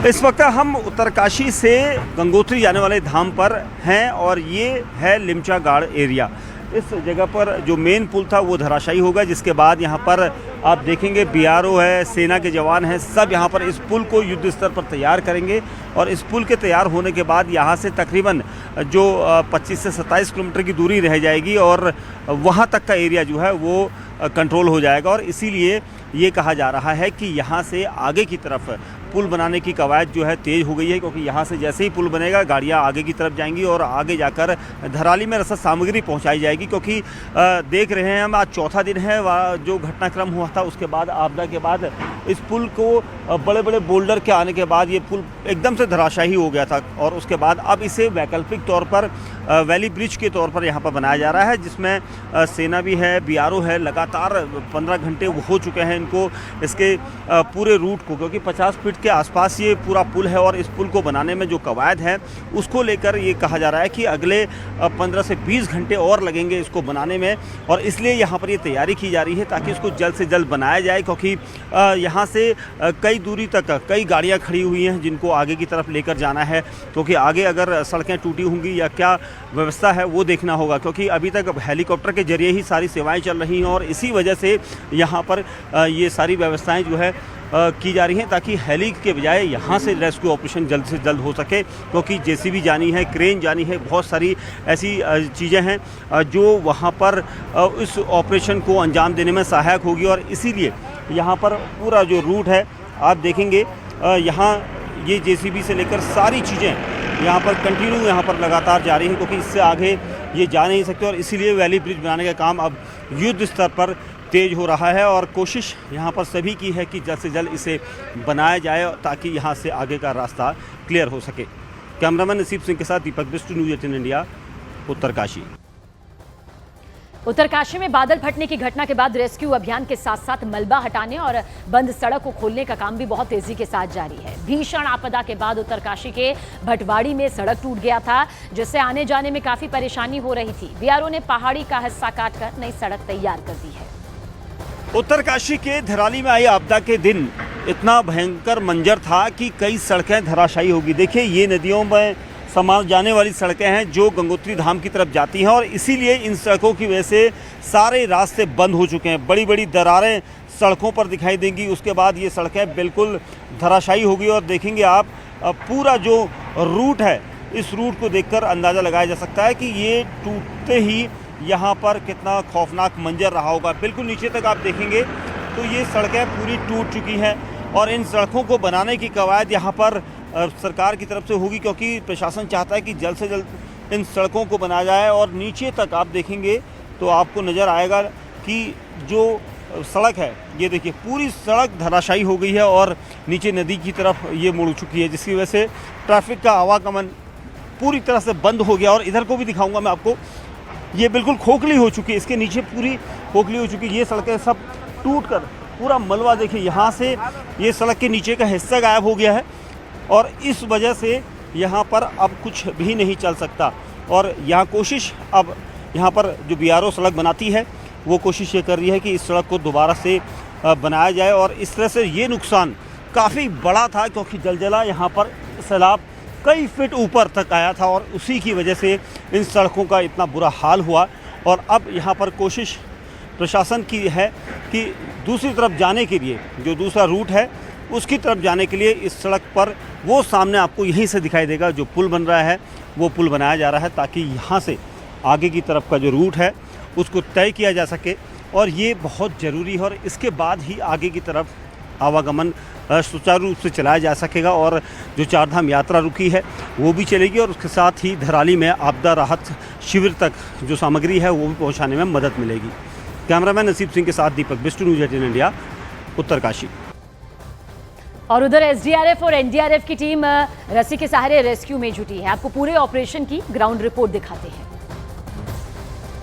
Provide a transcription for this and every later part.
इस वक्त हम उत्तरकाशी से गंगोत्री जाने वाले धाम पर हैं और ये है लिमचा गाड़ एरिया। इस जगह पर जो मेन पुल था वो धराशायी होगा, जिसके बाद यहाँ पर आप देखेंगे बीआरओ है, सेना के जवान हैं, सब यहाँ पर इस पुल को युद्ध स्तर पर तैयार करेंगे। और इस पुल के तैयार होने के बाद यहाँ से तकरीबन जो 25 से 27 किलोमीटर की दूरी रह जाएगी और वहाँ तक का एरिया जो है वो कंट्रोल हो जाएगा। और इसीलिए ये कहा जा रहा है कि यहाँ से आगे की तरफ पुल बनाने की कवायद जो है तेज़ हो गई है, क्योंकि यहाँ से जैसे ही पुल बनेगा गाड़ियाँ आगे की तरफ जाएंगी और आगे जाकर धराली में रसद सामग्री पहुँचाई जाएगी। क्योंकि देख रहे हैं हम, आज चौथा दिन है जो घटनाक्रम हुआ था उसके बाद आपदा के बाद इस पुल को बड़े बड़े बोल्डर के आने के बाद ये पुल एकदम से धराशायी हो गया था। और उसके बाद अब इसे वैकल्पिक तौर पर वैली ब्रिज के तौर पर यहाँ पर बनाया जा रहा है, जिसमें सेना भी है, बीआरओ है। लगातार 15 घंटे हो चुके हैं इनको इसके पूरे रूट को, क्योंकि 50 फीट के आसपास ये पूरा पुल है और इस पुल को बनाने में जो कवायद है उसको लेकर ये कहा जा रहा है कि अगले 15 से 20 घंटे और लगेंगे इसको बनाने में। और इसलिए यहाँ पर ये तैयारी की जा रही है ताकि इसको जल्द से जल्द बनाया जाए, क्योंकि यहाँ से कई दूरी तक कई गाड़ियाँ खड़ी हुई हैं जिनको आगे की तरफ लेकर जाना है। क्योंकि आगे अगर सड़कें टूटी होंगी या क्या व्यवस्था है वो देखना होगा, क्योंकि अभी तक हेलीकॉप्टर के जरिए ही सारी सेवाएं चल रही हैं और इसी वजह से यहाँ पर ये सारी व्यवस्थाएं जो है की जा रही हैं, ताकि हेली के बजाय यहाँ से रेस्क्यू ऑपरेशन जल्द से जल्द हो सके। क्योंकि जेसीबी जानी है, क्रेन जानी है, बहुत सारी ऐसी चीज़ें हैं जो वहाँ पर इस ऑपरेशन को अंजाम देने में सहायक होगी। और इसीलिए यहाँ पर पूरा जो रूट है आप देखेंगे, यहाँ ये जेसीबी से लेकर सारी चीज़ें यहाँ पर कंटिन्यू यहाँ पर लगातार जारी है, क्योंकि इससे आगे ये जा नहीं सकते। और इसीलिए वैली ब्रिज बनाने का काम अब युद्ध स्तर पर तेज़ हो रहा है और कोशिश यहाँ पर सभी की है कि जल्द से जल्द इसे बनाया जाए ताकि यहाँ से आगे का रास्ता क्लियर हो सके। कैमरामैन नसीब सिंह के साथ दीपक बिष्ट, न्यूज़ 18 इंडिया, उत्तरकाशी। उत्तरकाशी में बादल फटने की घटना के बाद रेस्क्यू अभियान के साथ साथ मलबा हटाने और बंद सड़क को खोलने का काम भी बहुत तेजी के साथ जारी है। भीषण आपदा के बाद उत्तरकाशी के भटवाड़ी में सड़क टूट गया था, जिससे आने जाने में काफी परेशानी हो रही थी। बीआरओ ने पहाड़ी का हिस्सा काटकर नई सड़क तैयार कर दी है। उत्तरकाशी के धराली में आई आपदा के दिन इतना भयंकर मंजर था कि कई सड़कें धराशायी होगी। देखिए, ये नदियों में समा जाने वाली सड़कें हैं जो गंगोत्री धाम की तरफ जाती हैं और इसीलिए इन सड़कों की वजह से सारे रास्ते बंद हो चुके हैं। बड़ी बड़ी दरारें सड़कों पर दिखाई देंगी। उसके बाद ये सड़कें बिल्कुल धराशायी होगी और देखेंगे आप पूरा जो रूट है, इस रूट को देखकर अंदाज़ा लगाया जा सकता है कि ये टूटते ही यहाँ पर कितना खौफनाक मंजर रहा होगा। बिल्कुल नीचे तक आप देखेंगे तो ये सड़कें पूरी टूट चुकी हैं और इन सड़कों को बनाने की कवायद यहाँ पर सरकार की तरफ से होगी, क्योंकि प्रशासन चाहता है कि जल्द से जल्द इन सड़कों को बनाया जाए। और नीचे तक आप देखेंगे तो आपको नज़र आएगा कि जो सड़क है, ये देखिए पूरी सड़क धराशायी हो गई है और नीचे नदी की तरफ ये मुड़ चुकी है, जिसकी वजह से ट्रैफिक का आवागमन पूरी तरह से बंद हो गया। और इधर को भी दिखाऊंगा मैं आपको, ये बिल्कुल खोखली हो चुकी है, इसके नीचे पूरी खोखली हो चुकी है। ये सड़कें सब टूट कर पूरा मलबा, देखिए यहाँ से ये सड़क के नीचे का हिस्सा गायब हो गया है और इस वजह से यहाँ पर अब कुछ भी नहीं चल सकता। और यहाँ कोशिश, अब यहाँ पर जो बीआरओ सड़क बनाती है वो कोशिश ये कर रही है कि इस सड़क को दोबारा से बनाया जाए। और इस तरह से ये नुकसान काफ़ी बड़ा था, क्योंकि जलजला यहाँ पर सैलाब कई फीट ऊपर तक आया था और उसी की वजह से इन सड़कों का इतना बुरा हाल हुआ। और अब यहाँ पर कोशिश प्रशासन की है कि दूसरी तरफ जाने के लिए, जो दूसरा रूट है उसकी तरफ जाने के लिए इस सड़क पर, वो सामने आपको यहीं से दिखाई देगा जो पुल बन रहा है, वो पुल बनाया जा रहा है ताकि यहाँ से आगे की तरफ का जो रूट है उसको तय किया जा सके। और ये बहुत ज़रूरी है और इसके बाद ही आगे की तरफ आवागमन सुचारू रूप से चलाया जा सकेगा और जो चारधाम यात्रा रुकी है वो भी चलेगी और उसके साथ ही धराली में आपदा राहत शिविर तक जो सामग्री है वो भी पहुँचाने में मदद मिलेगी। कैमरामैन नसीब सिंह के साथ दीपक बिष्ट, न्यूज़ 18 इंडिया, उत्तरकाशी। और उधर एसडीआरएफ और एनडीआरएफ की टीम रस्सी के सहारे रेस्क्यू में जुटी है। आपको पूरे ऑपरेशन की ग्राउंड रिपोर्ट दिखाते हैं।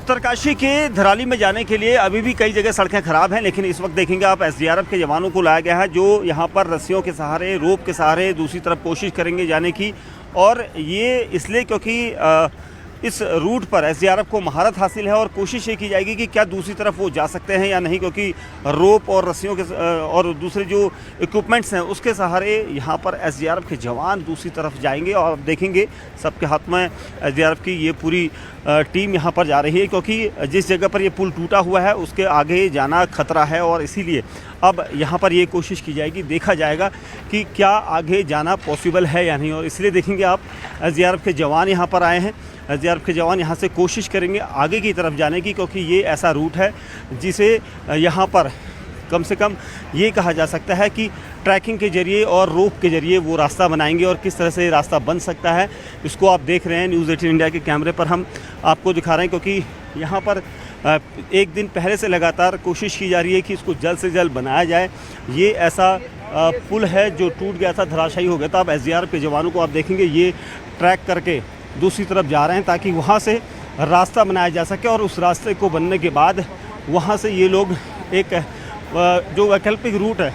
उत्तरकाशी के धराली में जाने के लिए अभी भी कई जगह सड़कें खराब हैं, लेकिन इस वक्त देखेंगे आप एसडीआरएफ के जवानों को लाया गया है जो यहाँ पर रस्सियों के सहारे, रोप के सहारे दूसरी तरफ कोशिश करेंगे जाने की। और ये इसलिए क्योंकि इस रूट पर एसडीआरएफ को महारत हासिल है और कोशिश ये की जाएगी कि क्या दूसरी तरफ वो जा सकते हैं या नहीं, क्योंकि रोप और रस्सियों के और दूसरे जो इक्विपमेंट्स हैं उसके सहारे यहाँ पर एसडीआरएफ के जवान दूसरी तरफ जाएंगे और देखेंगे सबके हाथ में एसडीआरएफ की ये पूरी टीम यहाँ पर जा रही है, क्योंकि जिस जगह पर ये पुल टूटा हुआ है उसके आगे जाना खतरा है और इसीलिए अब यहाँ पर ये कोशिश की जाएगी, देखा जाएगा कि क्या आगे जाना पॉसिबल है या नहीं। और इसलिए देखेंगे आप एसडीआरएफ के जवान यहाँ पर आए हैं। एसडीआरएफ के जवान यहाँ से कोशिश करेंगे आगे की तरफ जाने की, क्योंकि ये ऐसा रूट है जिसे यहाँ पर कम से कम ये कहा जा सकता है कि ट्रैकिंग के जरिए और रोप के जरिए वो रास्ता बनाएंगे। और किस तरह से ये रास्ता बन सकता है इसको आप देख रहे हैं, न्यूज़ 18 इंडिया के कैमरे पर हम आपको दिखा रहे हैं, क्योंकि यहाँ पर एक दिन पहले से लगातार कोशिश की जा रही है कि इसको जल्द से जल्द बनाया जाए। ये ऐसा पुल है जो टूट गया था, धराशायी हो गया था। अब एसडीआरएफ के जवानों को आप देखेंगे ये ट्रैक करके दूसरी तरफ जा रहे हैं ताकि वहाँ से रास्ता बनाया जा सके और उस रास्ते को बनने के बाद वहाँ से ये लोग एक जो वैकल्पिक रूट है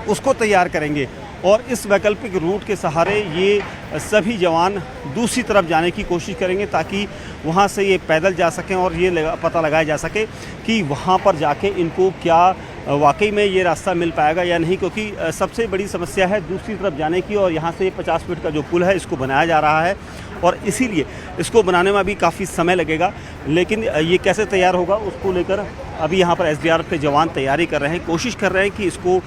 उसको तैयार करेंगे और इस वैकल्पिक रूट के सहारे ये सभी जवान दूसरी तरफ जाने की कोशिश करेंगे ताकि वहाँ से ये पैदल जा सकें और ये पता लगाया जा सके कि वहाँ पर जाके इनको क्या वाकई में ये रास्ता मिल पाएगा या नहीं, क्योंकि सबसे बड़ी समस्या है दूसरी तरफ जाने की। और यहाँ से 50 फीट का जो पुल है इसको बनाया जा रहा है और इसीलिए इसको बनाने में अभी काफ़ी समय लगेगा, लेकिन ये कैसे तैयार होगा उसको लेकर अभी यहाँ पर एसडीआरएफ के जवान तैयारी कर रहे हैं, कोशिश कर रहे हैं कि इसको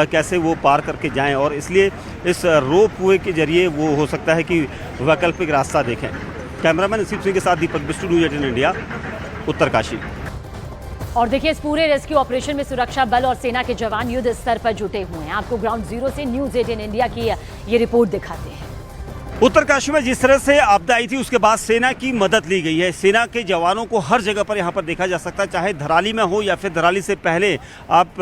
कैसे वो पार करके जाएं और इसलिए इस रोप वे के जरिए वो हो सकता है कि वैकल्पिक रास्ता देखें। कैमरामैन नसीब सिंह के साथ दीपक बिस्टू, न्यूज़ 18 इंडिया, उत्तरकाशी। और देखिए इस पूरे रेस्क्यू ऑपरेशन में सुरक्षा बल और सेना के जवान युद्ध स्तर पर जुटे हुए हैं। आपको ग्राउंड जीरो से न्यूज़ 18 इंडिया की ये रिपोर्ट दिखाते हैं। उत्तरकाशी में जिस तरह से आपदा आई थी उसके बाद सेना की मदद ली गई है। सेना के जवानों को हर जगह पर यहाँ पर देखा जा सकता है, चाहे धराली में हो या फिर धराली से पहले आप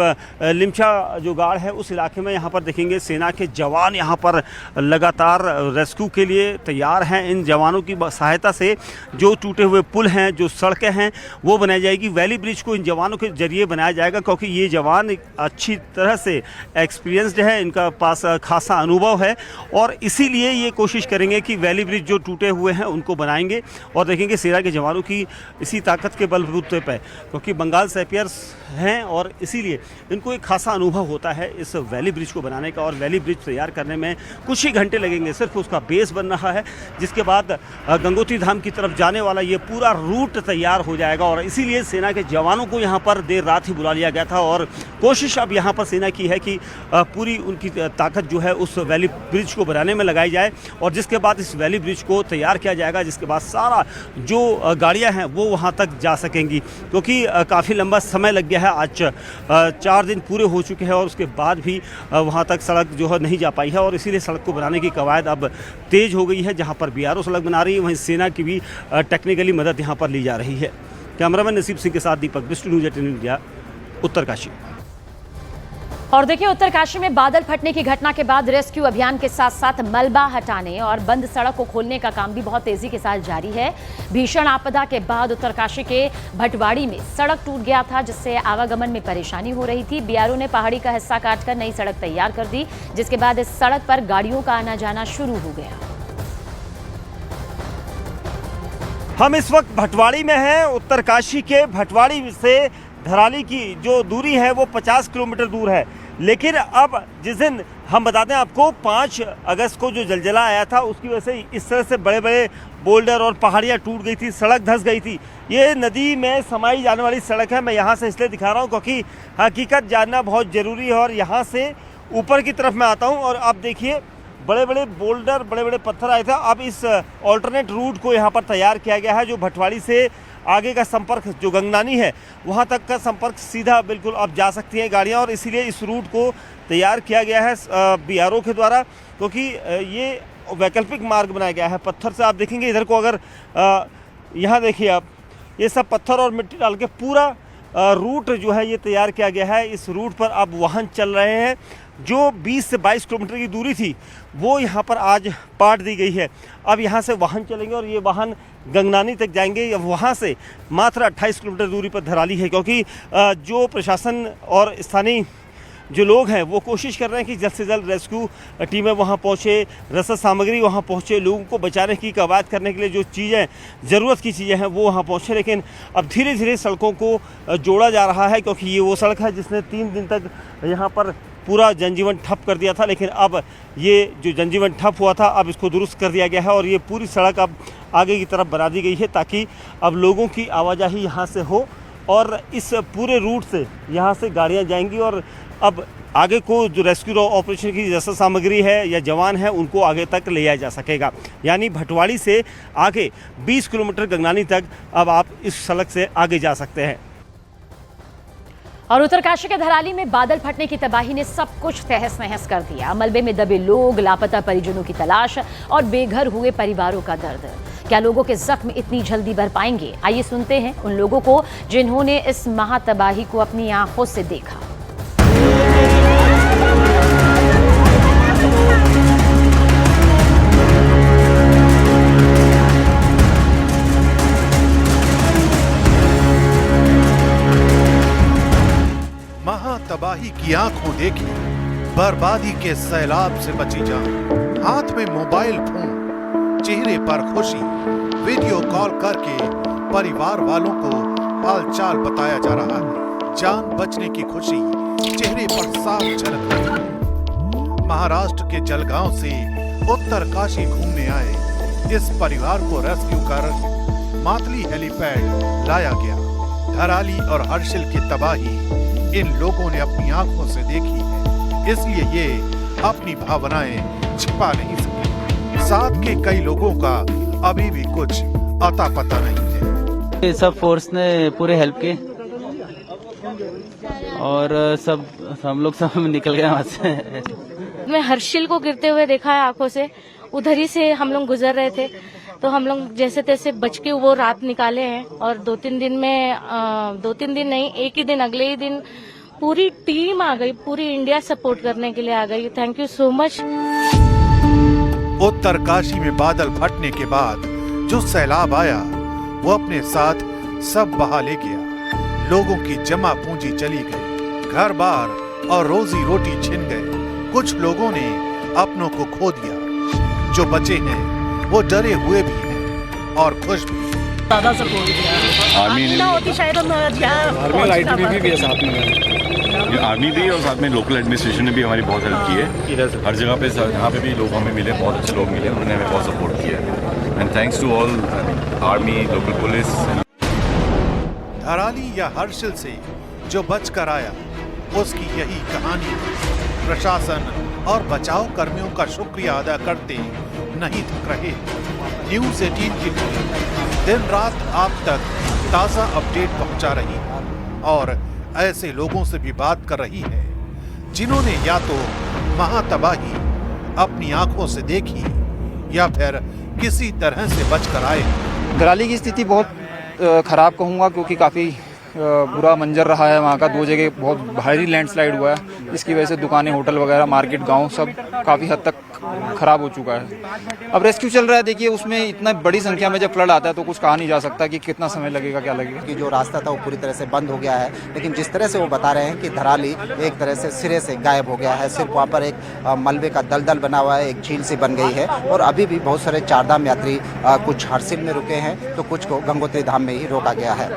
लिमचा जो गाड़ है उस इलाके में यहाँ पर देखेंगे सेना के जवान यहाँ पर लगातार रेस्क्यू के लिए तैयार हैं। इन जवानों की सहायता से जो टूटे हुए पुल हैं, जो सड़कें हैं वो बनाई जाएगी। वैली ब्रिज को इन जवानों के जरिए बनाया जाएगा, क्योंकि ये जवान अच्छी तरह से एक्सपीरियंसड है, इनका पास खासा अनुभव है और इसीलिए ये कोशिश करेंगे कि वैली ब्रिज जो टूटे हुए हैं उनको बनाएंगे। और देखेंगे सेना के जवानों की इसी ताकत के बलबूते पर, क्योंकि बंगाल सैपियर्स हैं और इसीलिए इनको एक खासा अनुभव होता है इस वैली ब्रिज को बनाने का। और वैली ब्रिज तैयार करने में कुछ ही घंटे लगेंगे, सिर्फ उसका बेस बन रहा है, जिसके बाद गंगोत्री धाम की तरफ जाने वाला ये पूरा रूट तैयार हो जाएगा। और इसीलिए सेना के जवानों को यहाँ पर देर रात ही बुला लिया गया था और कोशिश अब यहाँ पर सेना की है कि पूरी उनकी ताकत जो है उस वैली ब्रिज को बनाने में लगाई जाए और जिसके बाद इस वैली ब्रिज को तैयार किया जाएगा, जिसके बाद सारा जो गाड़ियाँ हैं वो वहाँ तक जा सकेंगी, क्योंकि काफ़ी लंबा समय लग गया है। आज 4 दिन पूरे हो चुके हैं और उसके बाद भी वहाँ तक सड़क जो है नहीं जा पाई है और इसीलिए सड़क को बनाने की कवायद अब तेज़ हो गई है। जहाँ पर बीआरओ सड़क बना रही है वहीं सेना की भी टेक्निकली मदद यहाँ पर ली जा रही है। कैमरामैन नसीब सिंह के साथ दीपक बिस्टू, न्यूज़ 18 इंडिया, उत्तरकाशी। और देखिए उत्तरकाशी में बादल फटने की घटना के बाद रेस्क्यू अभियान के साथ साथ मलबा हटाने और बंद सड़क को खोलने का काम भी बहुत तेजी के साथ जारी है। भीषण आपदा के बाद उत्तरकाशी के भटवाड़ी में सड़क टूट गया था, जिससे आवागमन में परेशानी हो रही थी। बीआरओ ने पहाड़ी का हिस्सा काटकर नई सड़क तैयार कर दी, जिसके बाद इस सड़क पर गाड़ियों का आना जाना शुरू हो गया। हम इस वक्त भटवाड़ी में हैं। उत्तरकाशी के भटवाड़ी से धराली की जो दूरी है वो 50 किलोमीटर दूर है, लेकिन अब जिस दिन हम बताते हैं आपको 5 अगस्त को जो जलजला आया था उसकी वजह से इस तरह से बड़े बड़े बोल्डर और पहाड़ियाँ टूट गई थी, सड़क धंस गई थी। ये नदी में समाई जाने वाली सड़क है। मैं यहाँ से इसलिए दिखा रहा हूँ क्योंकि हकीकत जानना बहुत ज़रूरी है और यहाँ से ऊपर की तरफ मैं आता हूँ और आप देखिए बड़े बड़े बोल्डर, बड़े बड़े पत्थर आए थे। अब इस ऑल्टरनेट रूट को यहाँ पर तैयार किया गया है, जो भटवाड़ी से आगे का संपर्क जो गंगनानी है वहाँ तक का संपर्क सीधा बिल्कुल अब जा सकती हैं गाड़ियाँ और इसीलिए इस रूट को तैयार किया गया है बीआरओ के द्वारा, क्योंकि ये वैकल्पिक मार्ग बनाया गया है। पत्थर से आप देखेंगे इधर को, अगर यहाँ देखिए आप, ये सब पत्थर और मिट्टी डाल के पूरा रूट जो है ये तैयार किया गया है। इस रूट पर अब वाहन चल रहे हैं। जो 20 से 22 किलोमीटर की दूरी थी वो यहाँ पर आज पाट दी गई है। अब यहाँ से वाहन चलेंगे और ये वाहन गंगनानी तक जाएंगे। वहाँ से मात्र 28 किलोमीटर दूरी पर धराली है, क्योंकि जो प्रशासन और स्थानीय जो लोग हैं वो कोशिश कर रहे हैं कि जल्द से जल्द रेस्क्यू टीमें वहाँ पहुँचे, रसद सामग्री वहाँ पहुँचे, लोगों को बचाने की कवायद करने के लिए जो चीज़ें ज़रूरत की चीज़ें हैं वो वहाँ पहुँचे। लेकिन अब धीरे धीरे सड़कों को जोड़ा जा रहा है, क्योंकि ये वो सड़क है जिसने 3 दिन तक यहाँ पर पूरा जनजीवन ठप कर दिया था। लेकिन अब ये जो जनजीवन ठप हुआ था, अब इसको दुरुस्त कर दिया गया है और ये पूरी सड़क अब आगे की तरफ बना दी गई है, ताकि अब लोगों की आवाजाही यहाँ से हो और इस पूरे रूट से यहाँ से गाड़ियाँ जाएंगी और अब आगे को जो रेस्क्यू ऑपरेशन की रसद सामग्री है या जवान है उनको आगे तक ले जाया जा सकेगा। यानी भटवाड़ी से आगे 20 किलोमीटर गंगनानी तक अब आप इस सड़क से आगे जा सकते हैं। और उत्तरकाशी के धराली में बादल फटने की तबाही ने सब कुछ तहस नहस कर दिया। मलबे में दबे लोग, लापता परिजनों की तलाश और बेघर हुए परिवारों का दर्द। क्या लोगों के जख्म इतनी जल्दी भर पाएंगे? आइए सुनते हैं उन लोगों को जिन्होंने इस महातबाही को अपनी आंखों से देखा। महातबाही की आंखों देखी, बर्बादी के सैलाब से बची जान। हाथ में मोबाइल फोन, चेहरे पर खुशी, वीडियो कॉल करके परिवार वालों को हालचाल बताया जा रहा है। जान बचने की खुशी चेहरे पर साफ झलक रही है। महाराष्ट्र के जलगांव से उत्तरकाशी घूमने आए इस परिवार को रेस्क्यू कर मातली हेलीपैड लाया गया। धराली और हर्षिल की तबाही इन लोगों ने अपनी आंखों से देखी है, इसलिए ये अपनी भावनाएं छिपा नहीं सके। साथ के कई लोगों का अभी भी कुछ अता पता नहीं है। सब फोर्स ने पूरे हेल्प किए और सब हम लोग सब निकल गए वहाँ से। मैं हर्षिल को गिरते हुए देखा है आंखों से। उधर ही से हम लोग गुजर रहे थे तो हम लोग जैसे तैसे बच के वो रात निकाले हैं और 2-3 दिन में 2-3 दिन नहीं, एक ही दिन, अगले ही दिन पूरी टीम आ गई, पूरी इंडिया सपोर्ट करने के लिए आ गई। Thank you so much. Uttarkashi में बादल फटने के बाद जो सैलाब आया वो अपने साथ सब बहा ले गया। लोगों की जमा पूंजी चली गई, घर बार और रोजी रोटी छिन गए। कुछ लोगों ने अपनों को खो दिया। जो बचे हैं वो डरे हुए भी हैं और खुश भी। ज्यादा सपोर्ट किया। आर्मी ना होती शायद हम आर्मी लाइट भी है साथ में। आर्मी भी और साथ में लोकल एडमिनिस्ट्रेशन ने भी हमारी बहुत हेल्प की है। हर जगह पे यहाँ पे भी लोग हमें मिले, बहुत अच्छे लोग मिले, उन्होंने हमें बहुत सपोर्ट किया है। And thanks to all army, local police. Dharali या हर्षिल से जो बचकर आया उसकी यही कहानी है। प्रशासन और बचाव कर्मियों का शुक्रिया अदा करते नहीं थक रहे। न्यूज़ 18 की टीम दिन रात आप तक ताज़ा अपडेट पहुंचा रही है और ऐसे लोगों से भी बात कर रही है जिन्होंने या तो महातबाही अपनी आंखों से देखी या फिर किसी तरह से बचकर आए। धराली की स्थिति बहुत खराब कहूँगा, क्योंकि काफ़ी बुरा मंजर रहा है वहाँ का। 2 जगह बहुत भारी लैंडस्लाइड हुआ है, इसकी वजह से दुकानें, होटल वगैरह, मार्केट, गांव सब काफ़ी हद तक खराब हो चुका है। अब रेस्क्यू चल रहा है। देखिए, उसमें इतना बड़ी संख्या में जब फ्लड आता है तो कुछ कहा नहीं जा सकता कि कितना समय लगेगा, क्या लगेगा। कि जो रास्ता था वो पूरी तरह से बंद हो गया है, लेकिन जिस तरह से वो बता रहे हैं कि धराली एक तरह से सिरे से गायब हो गया है। सिर्फ वहाँ पर एक मलबे का दलदल बना हुआ है, एक झील सी बन गई है और अभी भी बहुत सारे चारधाम यात्री कुछ हर्षिल में रुके हैं तो कुछ को गंगोत्री धाम में ही रोका गया है।